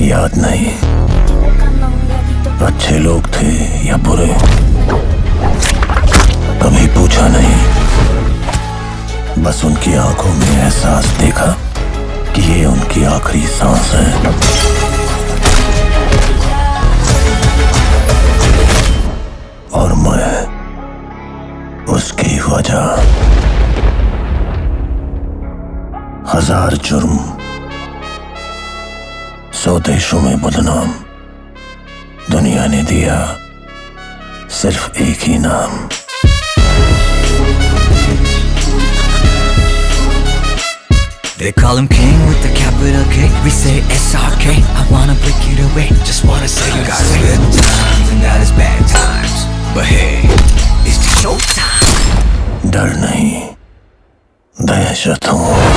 याद नहीं अच्छे लोग थे या बुरे, कभी पूछा नहीं। बस उनकी आंखों में एहसास देखा कि ये उनकी आखिरी सांस है। और मैं उसकी वजह। हजार जुर्म, 100 देशों में बदनाम, दुनिया ने दिया सिर्फ एक ही नाम। They call him king with the capital K. We say SRK. I wanna break it away. Just wanna say you got good times and got his bad times. But hey, it's just showtime. डर नहीं, दहशत हूँ।